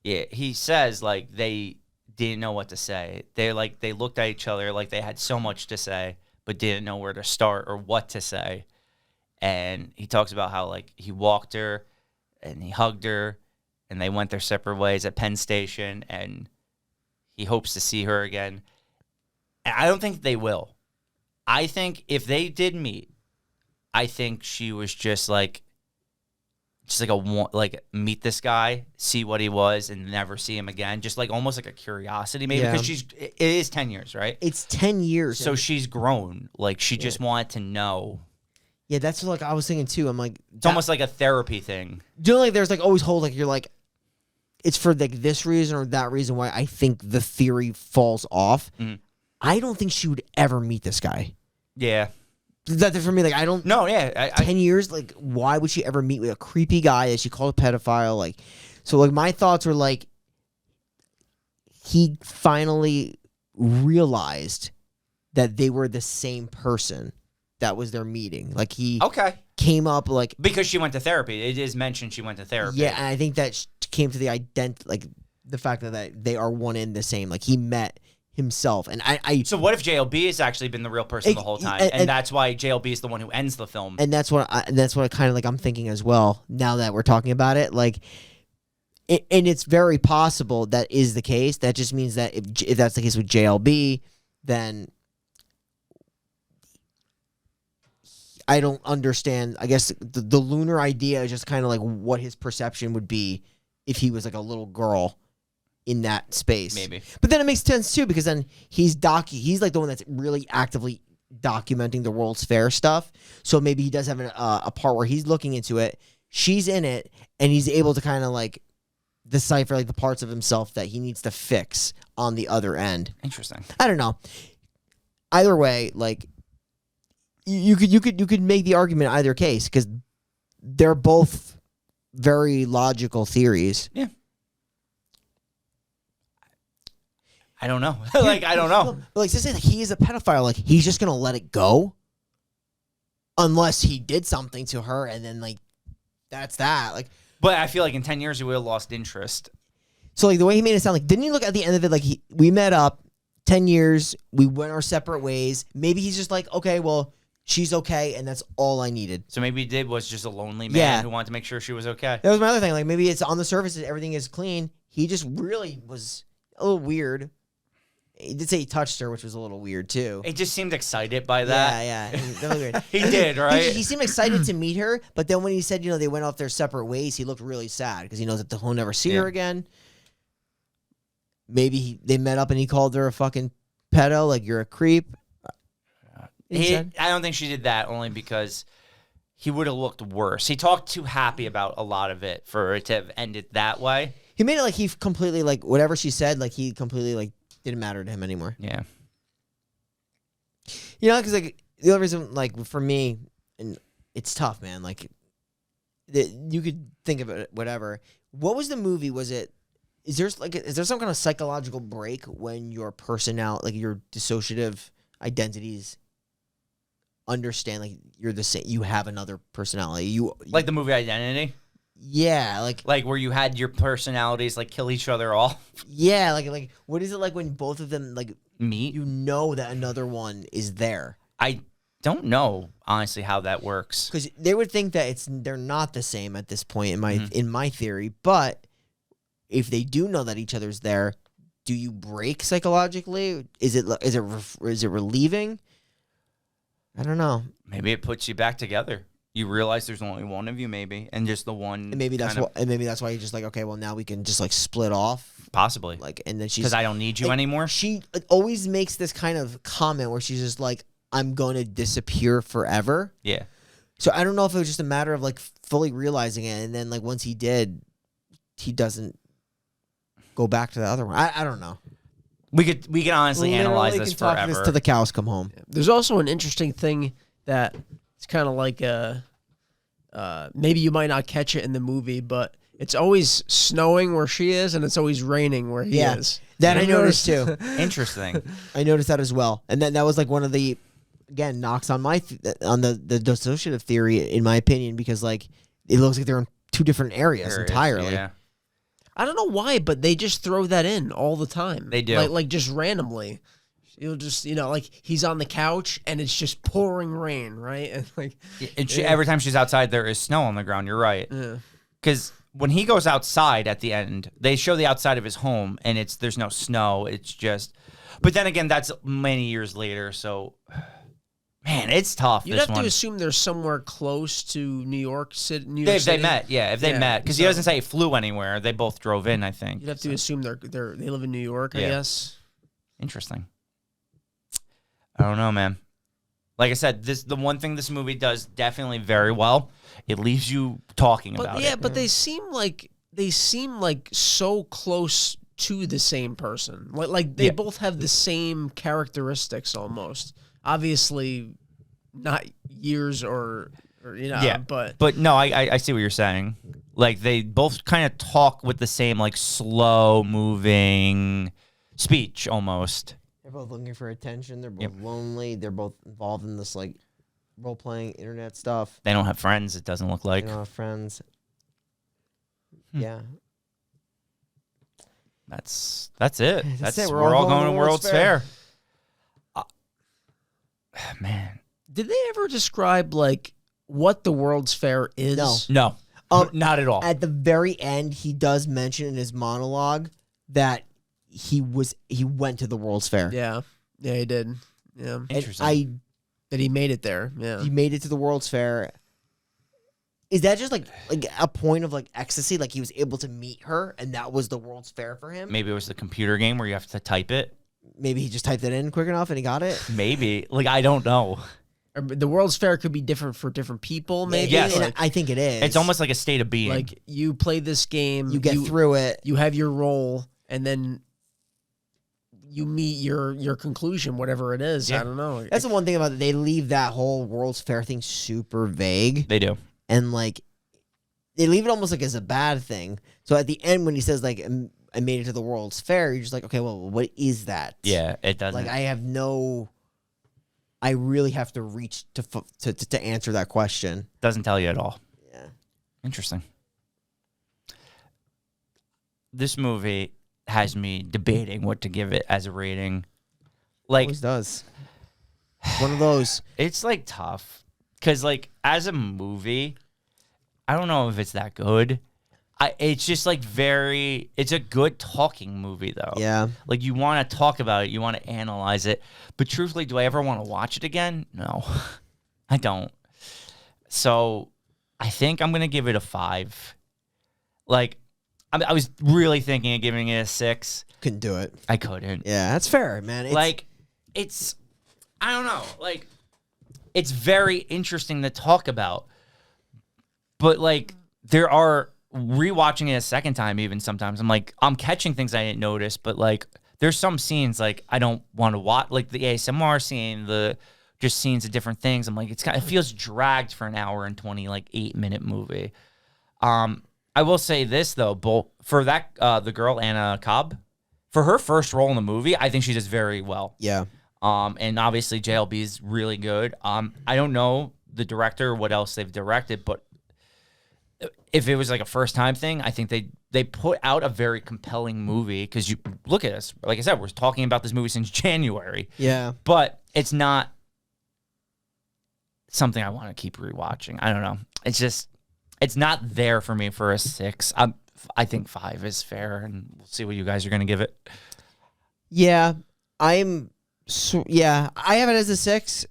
Yeah, he says like they didn't know what to say. They looked at each other like they had so much to say, but didn't know where to start or what to say. And he talks about how like he walked her, and he hugged her, and they went their separate ways at Penn Station, and he hopes to see her again. And I don't think they will. I think if they did meet, I think she was just like meet this guy, see what he was, and never see him again. Just like almost like a curiosity, maybe because it is 10 years, right? It's 10 years, so she's grown. Like she just wanted to know. Yeah, that's like I was thinking too. I'm like, it's almost like a therapy thing. Do you know, like there's like always hold like you're like, it's for like this reason or that reason why I think the theory falls off. I don't think she would ever meet this guy. Yeah. That for me, like I don't. No, yeah, 10 years, like why would she ever meet with a creepy guy that she called a pedophile? Like, so like my thoughts were like, he finally realized that they were the same person. That was their meeting. Like he came up like because she went to therapy. It is mentioned she went to therapy. Yeah, and I think that came to the like the fact that they are one and the same. Like he met himself, and I so what if JLB has actually been the real person the whole time, and that's why JLB is the one who ends the film, and that's what I kind of like I'm thinking as well now that we're talking about it, like and it's very possible that is the case. That just means that if that's the case with JLB, then I don't understand. I guess the lunar idea is just kind of like what his perception would be if he was like a little girl in that space. Maybe. But then it makes sense too, because then he's like the one that's really actively documenting the World's Fair stuff. So maybe he does have a part where he's looking into it. She's in it, and he's able to kind of like decipher like the parts of himself that he needs to fix on the other end. Interesting. I don't know. Either way, like you could make the argument either case, because they're both very logical theories. Yeah. I don't know. Like, I don't know. But like, to say that he is a pedophile, like he's just gonna let it go, unless he did something to her, and then like that's that. Like, But I feel like in 10 years he would have lost interest. so like the way he made it sound, like didn't you look at the end of it like we met up 10 years, we went our separate ways. Maybe he's just like, okay, well, she's okay, and that's all I needed. So maybe he was just a lonely man Yeah. who wanted to make sure she was okay. That was my other thing. Like maybe it's on the surface, everything is clean. He just really was a little weird. He did say he touched her, which was a little weird too. He just seemed excited by that. Yeah. That was weird. He did, right? He seemed excited to meet her, but then when he said, they went off their separate ways, he looked really sad because he knows that he'll never see her again. Maybe they met up and he called her a fucking pedo, like you're a creep. I don't think she did that, only because he would have looked worse. He talked too happy about a lot of it for it to have ended that way. He made it like he completely, like whatever she said, like he completely like didn't matter to him anymore. Yeah. Because like the other reason, like for me, and it's tough, man. Like you could think of it, whatever. What was the movie? Was it? Is there some kind of psychological break when your personality, like your dissociative identities, understand like you're the same? You have another personality. You Like the movie Identity? Yeah, like where you had your personalities like kill each other off. Yeah, like what is it like when both of them like meet? You know that another one is there. I don't know honestly how that works, because they would think that they're not the same at this point in my theory. But if they do know that each other's there, do you break psychologically? Is it relieving? I don't know. Maybe it puts you back together. You realize there's only one of you, maybe, and just the one. And maybe that's why you're just like, okay, well now we can just like split off, possibly. Like, and then she's because I don't need you anymore. She always makes this kind of comment where she's just like, I'm going to disappear forever. Yeah. So I don't know if it was just a matter of like fully realizing it, and then like once he did, he doesn't go back to the other one. I don't know. We can honestly analyze this talk forever. This till the cows come home. There's also an interesting thing that it's kind of like maybe you might not catch it in the movie, but it's always snowing where she is, and it's always raining where he is. That I noticed too. Interesting. I noticed that as well, and then that was like one of the knocks on my on the dissociative theory, in my opinion, because like it looks like they're in two different areas entirely. Yeah. I don't know why, but they just throw that in all the time. They do. Like just randomly. You'll just, like he's on the couch and it's just pouring rain, right? And like every time she's outside, there is snow on the ground. You're right. Because when he goes outside at the end, they show the outside of his home and there's no snow. It's just, but then again, that's many years later. So, man, it's tough. You'd have to assume they're somewhere close to New York City. If they met, because he doesn't say he flew anywhere. They both drove in, I think. You'd have to assume they live in New York, I guess. Interesting. I don't know, man. Like I said, the one thing this movie does definitely very well, it leaves you talking about it. Yeah, but they seem like so close to the same person. Like they both have the same characteristics almost. Obviously, not years or but no, I see what you're saying. Like they both kind of talk with the same like slow moving speech almost. They're both looking for attention. They're both lonely. They're both involved in this like role playing internet stuff. They don't have friends. It doesn't look like. They don't have friends. Yeah. That's it. That's it. We're all going to World's Fair. Man, did they ever describe like what the World's Fair is? No, not at all. At the very end, he does mention in his monologue that he went to the World's Fair. Yeah, he did. Yeah, interesting. That he made it there. Yeah, he made it to the World's Fair. is that just like a point of like ecstasy? Like he was able to meet her, and that was the World's Fair for him. Maybe it was the computer game where you have to type it. Maybe he just typed it in quick enough and he got it. Maybe. Like, I don't know. The World's Fair could be different for different people, maybe. Yes. And Like, I think it is. It's almost like a state of being. like you play this game, you get through it. you have your role, and then you meet your conclusion, whatever it is. Yeah. I don't know. That's the one thing about it. They leave that whole World's Fair thing super vague. They do. And like they leave it almost like as a bad thing. So at the end when he says like I made it to the World's Fair, you're just like, okay, well, what is that? Yeah, it doesn't. Like I really have to reach to answer that question. Doesn't tell you at all. Yeah. Interesting. This movie has me debating what to give it as a rating. Like, Always does. One of those. it's like tough because like as a movie, I don't know if it's that good. It's just like it's a good talking movie though. Yeah. Like you want to talk about it, you want to analyze it, but truthfully, do I ever want to watch it again? No, I don't. So I think I'm gonna give it a 5. Like I was really thinking of giving it a 6. Couldn't do it. I couldn't. Yeah, that's fair, man. I don't know. Like, it's very interesting to talk about. But, like, there are, rewatching it a second time even sometimes, I'm catching things I didn't notice, but, like, there's some scenes, like, I don't want to watch. Like, the ASMR scene, just scenes of different things. I'm like, it feels dragged for an hour and 20, like, 8-minute movie. I will say this, though, for that, the girl, Anna Cobb, for her first role in the movie, I think she does very well. Yeah. And obviously JLB is really good. I don't know the director, what else they've directed, but if it was like a first time thing, I think they put out a very compelling movie because you look at us, like I said, we're talking about this movie since January. Yeah. But it's not something I want to keep rewatching. I don't know. It's not there for me for a 6. I think 5 is fair, and we'll see what you guys are going to give it. Yeah. I have it as a 6,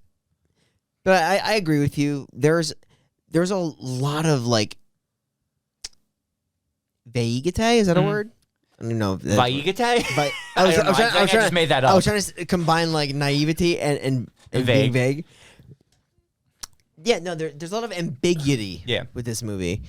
but I agree with you. There's a lot of like vaguete. Is that a word? I don't know. Vaguete? But I just made that up. I was trying to combine like naivety and being Vague. vague. Yeah, no, there's a lot of ambiguity Yeah. with this movie.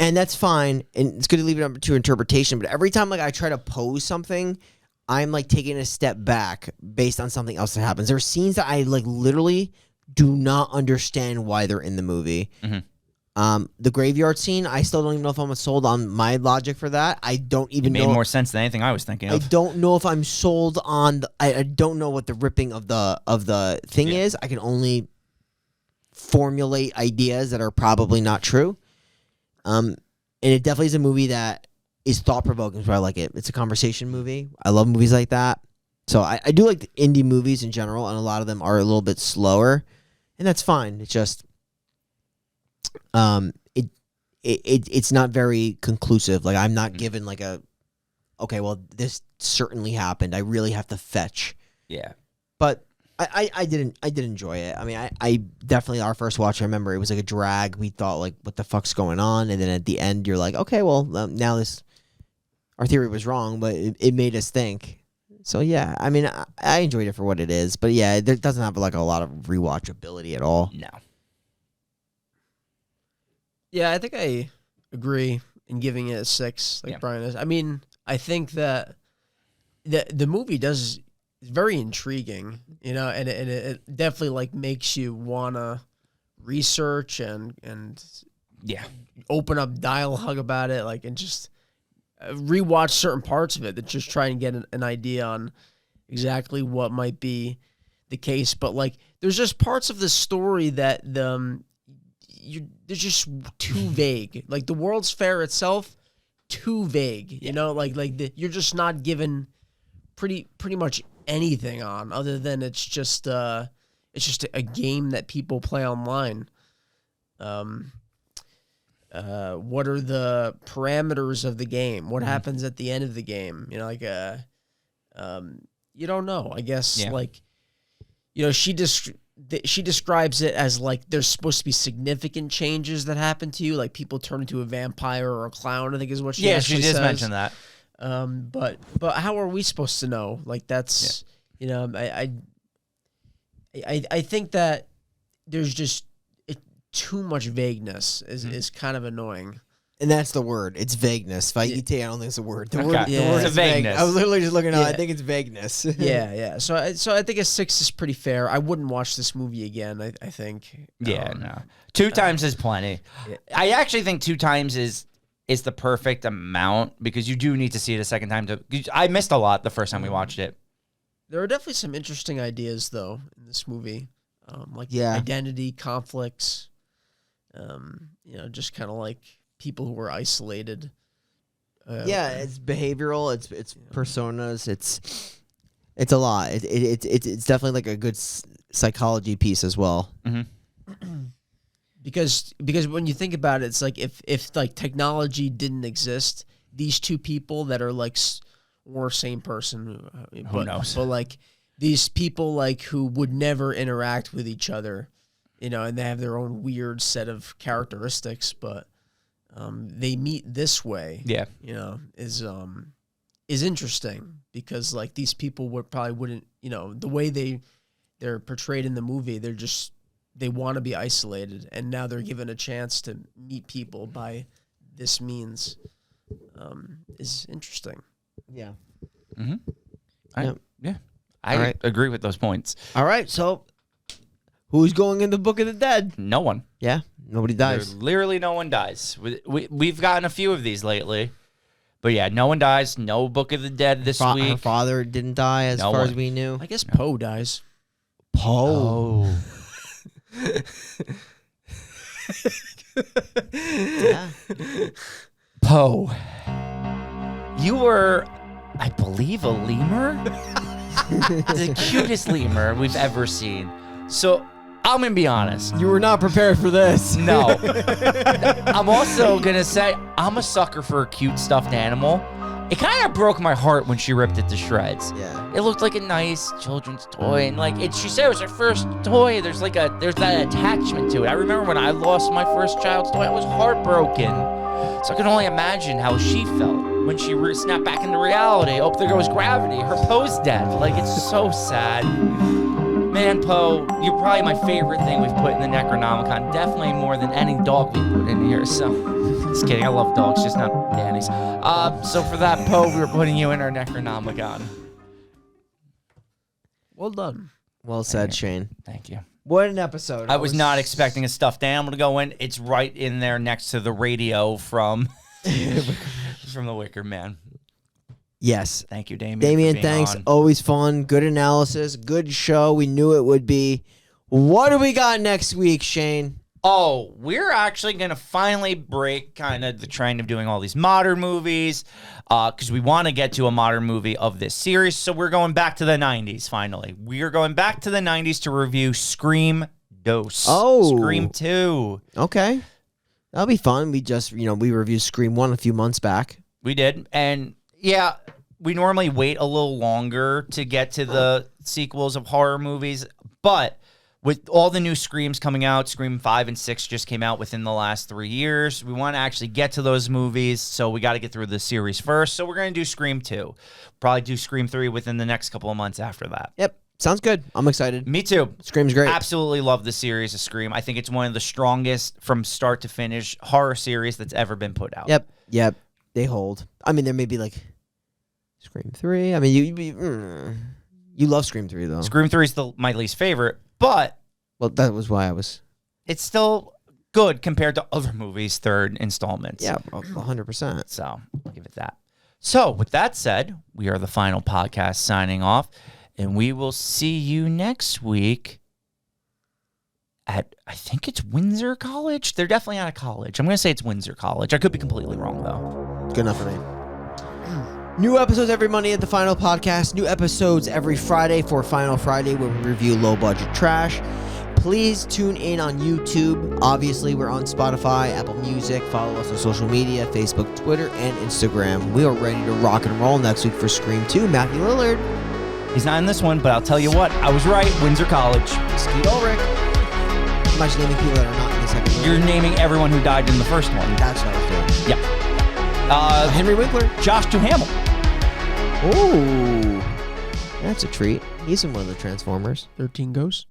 And that's fine, and it's good to leave it up to interpretation, but every time like I try to pose something, I'm like taking a step back based on something else that happens. There are scenes that I like literally do not understand why they're in the movie. Mm-hmm. The graveyard scene, I still don't even know if I'm sold on my logic for that. I don't even It made know. more sense than anything I was thinking I of. don't know if I'm sold on. I don't know what the ripping of the thing Yeah. is. I can only formulate ideas that are probably not true. And it definitely is a movie that is thought provoking, so I like it. It's a conversation movie. I love movies like that. So I do like the indie movies in general, and a lot of them are a little bit slower, and that's fine. It's just it's not very conclusive. Like I'm not given like okay, well this certainly happened. I really have to fetch. Yeah. But I did enjoy it. I mean, I definitely, our first watch, I remember it was like a drag. We thought like, what the fuck's going on? And then at the end, you're like, okay, well, now our theory was wrong, but it made us think. So yeah, I mean, I enjoyed it for what it is, but yeah, it doesn't have like a lot of rewatchability at all. No. Yeah, I think I agree in giving it a 6, like Yeah. Brian is. I mean, I think that the movie is very intriguing, and it definitely like makes you wanna research and Yeah. open up dialogue about it, like, and just rewatch certain parts of it that just try and get an idea on exactly what might be the case. But like, there's just parts of the story that they're just too vague. Like the World's Fair itself, too vague. You know, you're just not given pretty much anything on, other than it's just a game that people play online. What are the parameters of the game? What happens at the end of the game? You know, like you don't know. I guess Yeah. like, you know, she just she describes it as like there's supposed to be significant changes that happen to you, like people turn into a vampire or a clown, I think is what she actually did says. mention that. But how are we supposed to know? Like that's I think that there's just too much vagueness is kind of annoying. And that's the word. It's vagueness. Vaguité, I don't think it's a word. The Okay. word, the Yeah. word It's is a vagueness. vague. I was literally just looking at it. Yeah. I think it's vagueness. Yeah. So I think a 6 is pretty fair. I wouldn't watch this movie again. I think. Yeah, no. 2 times is plenty. Yeah. I actually think 2 times is the perfect amount because you do need to see it a second time. I missed a lot the first time we watched it. There are definitely some interesting ideas though in this movie, like Yeah. identity conflicts. Just kind of like people who are isolated. Yeah, it's behavioral. It's personas. It's a lot. It's definitely like a good psychology piece as well. Mm-hmm. Because when you think about it, it's like if like technology didn't exist, these two people that are like or same person, Who knows? But like these people like who would never interact with each other, and they have their own weird set of characteristics, but they meet this way. Yeah. Is interesting because like these people wouldn't the way they're portrayed in the movie, they want to be isolated, and now they're given a chance to meet people by this means. Is interesting. Yeah. Mm-hmm. Yep. I agree with those points. All right. So, who's going in the Book of the Dead? No one. Yeah. Nobody dies. Literally no one dies. We've gotten a few of these lately. But yeah, no one dies. No Book of the Dead this Her week. father didn't die, as No far one. as we knew. I guess Poe dies. Poe. Oh. Yeah. Poe. You were, I believe, a lemur? The cutest lemur we've ever seen. So, I'm going to be honest. You were not prepared for this. No. I'm also going to say I'm a sucker for a cute stuffed animal. It kind of broke my heart when she ripped it to shreds. Yeah. It looked like a nice children's toy, and like she said it was her first toy. There's that attachment to it. I remember when I lost my first child's toy, I was heartbroken. So I can only imagine how she felt when she snapped back into reality. Oh, there goes gravity. Her Poe's dead. Like, it's so sad. Man, Poe, you're probably my favorite thing we've put in the Necronomicon. Definitely more than any dog we put in here. So, just kidding. I love dogs, just not Danny's. So for that, Poe, we were putting you in our Necronomicon. Well done. Well said, Shane. Thank you. What an episode. I was not expecting a stuffed animal to go in. It's right in there next to the radio from The Wicker Man. Yes. Thank you, Damien. Damien, for being thanks. on. Always fun. Good analysis. Good show. We knew it would be. What do we got next week, Shane? Oh, we're actually going to finally break kind of the trend of doing all these modern movies because we want to get to a modern movie of this series. So we're going back to the 90s, finally. We are going back to the 90s to review Scream Dose. Oh. Scream 2. Okay. That'll be fun. We just, we reviewed Scream 1 a few months back. We did. And, yeah, we normally wait a little longer to get to the sequels of horror movies, but with all the new Screams coming out, Scream 5 and 6 just came out within the last 3 years. We want to actually get to those movies, so we got to get through the series first. So we're going to do Scream 2. Probably do Scream 3 within the next couple of months after that. Yep. Sounds good. I'm excited. Me too. Scream's great. Absolutely love the series of Scream. I think it's one of the strongest from start to finish horror series that's ever been put out. Yep. They hold. I mean, there may be like Scream 3. I mean, you love Scream 3, though. Scream 3 is my least favorite, but Well, that was why I was. it's still good compared to other movies' third installments. Yeah, 100%. So I'll give it that. So with that said, we are the final podcast signing off, and we will see you next week at, I think it's Windsor College. They're definitely out of college. I'm going to say it's Windsor College. I could be completely wrong, though. Good enough for me. New episodes every Monday at the Final Podcast. New episodes every Friday for Final Friday where we review low-budget trash. Please tune in on YouTube. Obviously, we're on Spotify, Apple Music. Follow us on social media, Facebook, Twitter, and Instagram. We are ready to rock and roll next week for Scream 2. Matthew Lillard. He's not in this one, but I'll tell you what, I was right. Windsor College. Skeet Ulrich. I'm actually naming people that are not in the second movie. You're naming everyone who died in the first one. That's what I was doing. Yeah. Henry Winkler. Josh Duhamel. Ooh. That's a treat. He's in one of the Transformers. 13 Ghosts.